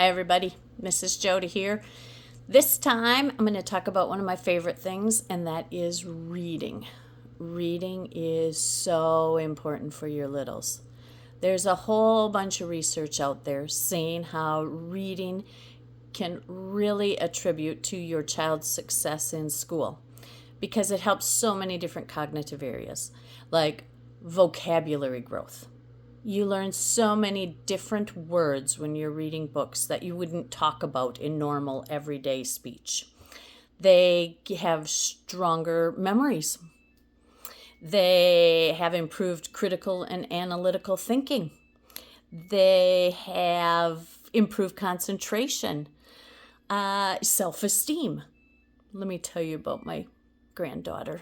Hi, everybody. Mrs. Jody here. This time, I'm going to talk about one of my favorite things, and that is reading. Reading is so important for your littles. There's a whole bunch of research out there saying how reading can really attribute to your child's success in school because it helps so many different cognitive areas like vocabulary growth. You learn so many different words when you're reading books that you wouldn't talk about in normal everyday speech. They have stronger memories. They have improved critical and analytical thinking. They have improved concentration, self esteem. Let me tell you about my granddaughter.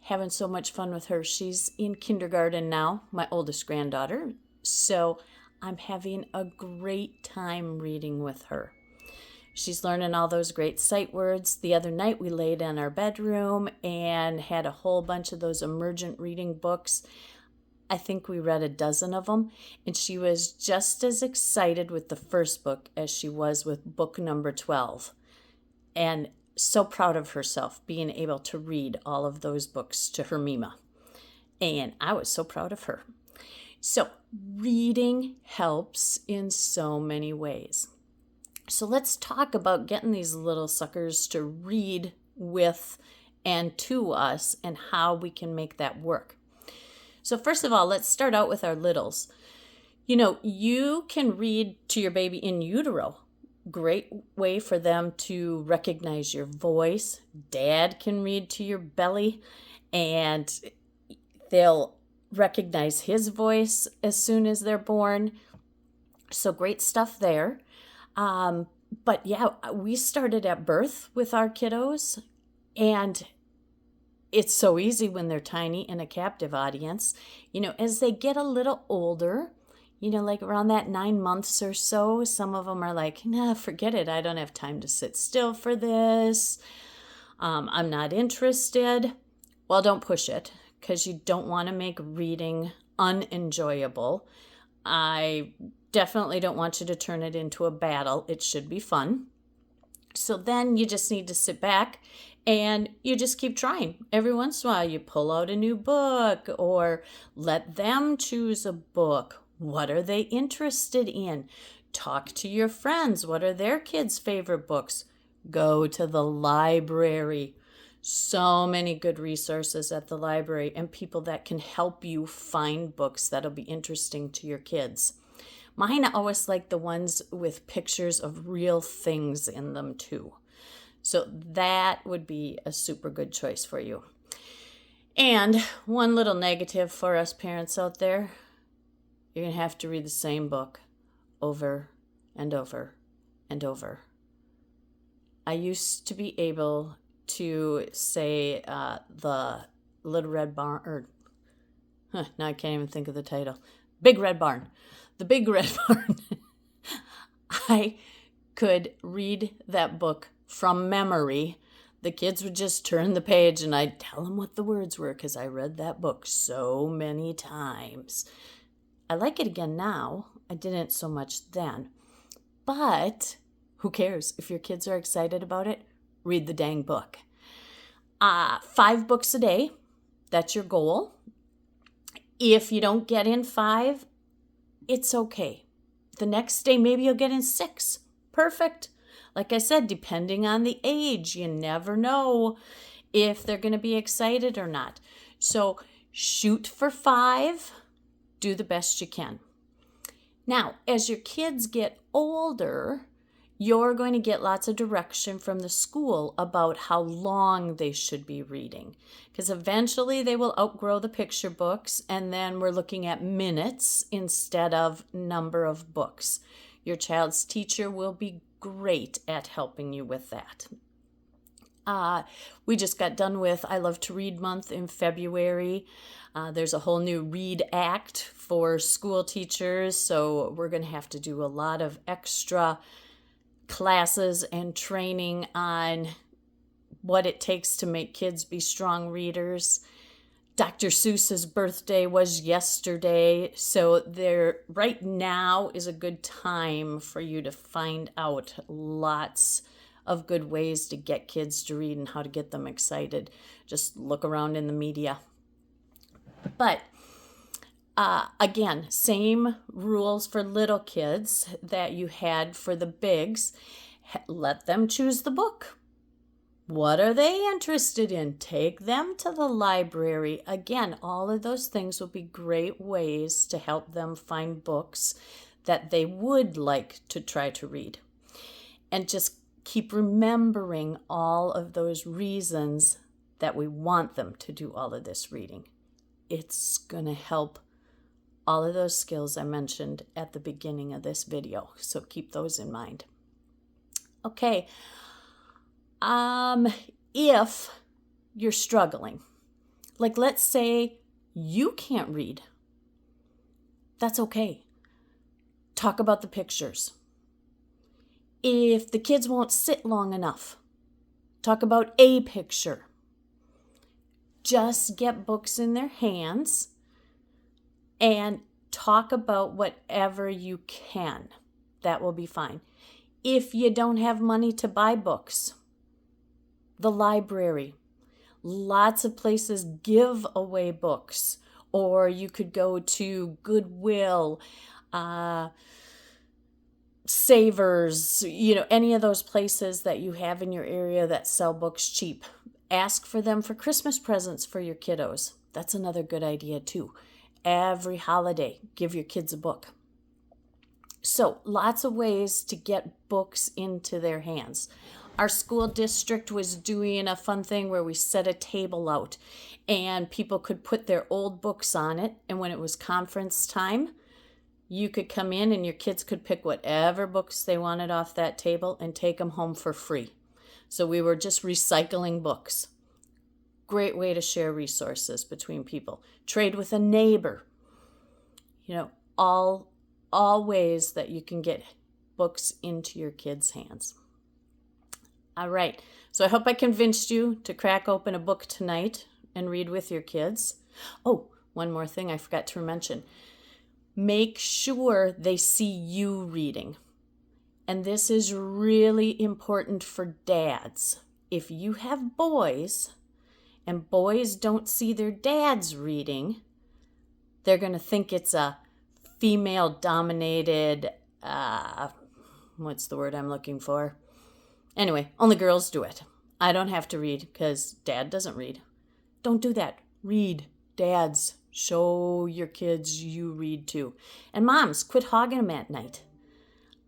Having so much fun with her. She's in kindergarten now, my oldest granddaughter. So I'm having a great time reading with her. She's learning all those great sight words. The other night we laid in our bedroom and had a whole bunch of those emergent reading books. I think we read a dozen of them, and she was just as excited with the first book as she was with book number 12. And so proud of herself being able to read all of those books to her Mima. And I was so proud of her. So reading helps in so many ways. So let's talk about getting these little suckers to read with and to us and how we can make that work. So first of all, let's start out with our littles. You can read to your baby in utero. Great way for them to recognize your voice. Dad can read to your belly and they'll recognize his voice as soon as they're born. So great stuff there. But yeah, we started at birth with our kiddos, and it's so easy when they're tiny in a captive audience. As they get a little older, like around that 9 months or so, some of them are like, nah, forget it. I don't have time to sit still for this. I'm not interested. Well, don't push it because you don't want to make reading unenjoyable. I definitely don't want you to turn it into a battle. It should be fun. So then you just need to sit back and you just keep trying. Every once in a while, you pull out a new book or let them choose a book. What are they interested in? Talk to your friends. What are their kids' favorite books? Go to the library. So many good resources at the library and people that can help you find books that'll be interesting to your kids. Mine, I always like the ones with pictures of real things in them too. So that would be a super good choice for you. And one little negative for us parents out there, you're going to have to read the same book over and over and over. I used to be able to say the Little Red Barn, now I can't even think of the title. Big Red Barn. The Big Red Barn. I could read that book from memory. The kids would just turn the page and I'd tell them what the words were because I read that book so many times. I like it again now. I didn't so much then. But who cares? If your kids are excited about it, read the dang book. 5 books a day. That's your goal. If you don't get in 5, it's okay. The next day, maybe you'll get in 6. Perfect. Like I said, depending on the age, you never know if they're going to be excited or not. So shoot for 5. Do the best you can. Now, as your kids get older, you're going to get lots of direction from the school about how long they should be reading. Because eventually they will outgrow the picture books, and then we're looking at minutes instead of number of books. Your child's teacher will be great at helping you with that. We just got done with I Love to Read Month in February. There's a whole new Read Act for school teachers, so we're going to have to do a lot of extra classes and training on what it takes to make kids be strong readers. Dr. Seuss's birthday was yesterday, so there right now is a good time for you to find out lots of good ways to get kids to read and how to get them excited. Just look around in the media. But again, same rules for little kids that you had for the bigs. Let them choose the book. What are they interested in? Take them to the library. Again, all of those things will be great ways to help them find books that they would like to try to read. And just keep remembering all of those reasons that we want them to do all of this reading. It's going to help all of those skills I mentioned at the beginning of this video. So keep those in mind. Okay. If you're struggling, like let's say you can't read, that's okay. Talk about the pictures. If the kids won't sit long enough, talk about a picture. Just get books in their hands and talk about whatever you can. That will be fine. If you don't have money to buy books, the library. Lots of places give away books, or you could go to Goodwill, Savers, any of those places that you have in your area that sell books cheap. Ask for them for Christmas presents for your kiddos. That's another good idea too. Every holiday, give your kids a book. So lots of ways to get books into their hands. Our school district was doing a fun thing where we set a table out and people could put their old books on it. And when it was conference time, you could come in and your kids could pick whatever books they wanted off that table and take them home for free. So we were just recycling books. Great way to share resources between people. Trade with a neighbor. All ways that you can get books into your kids' hands. All right, so I hope I convinced you to crack open a book tonight and read with your kids. Oh, one more thing I forgot to mention. Make sure they see you reading. And this is really important for dads. If you have boys and boys don't see their dads reading, they're going to think it's a female-dominated, what's the word I'm looking for? Anyway, only girls do it. I don't have to read because Dad doesn't read. Don't do that. Read. Dads, show your kids you read too. And moms, quit hogging them at night.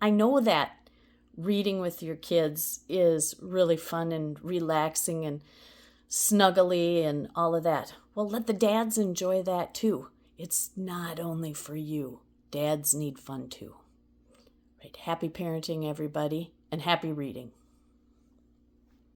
I know that reading with your kids is really fun and relaxing and snuggly and all of that. Well, let the dads enjoy that too. It's not only for you. Dads need fun too. Right. Happy parenting, everybody, and happy reading.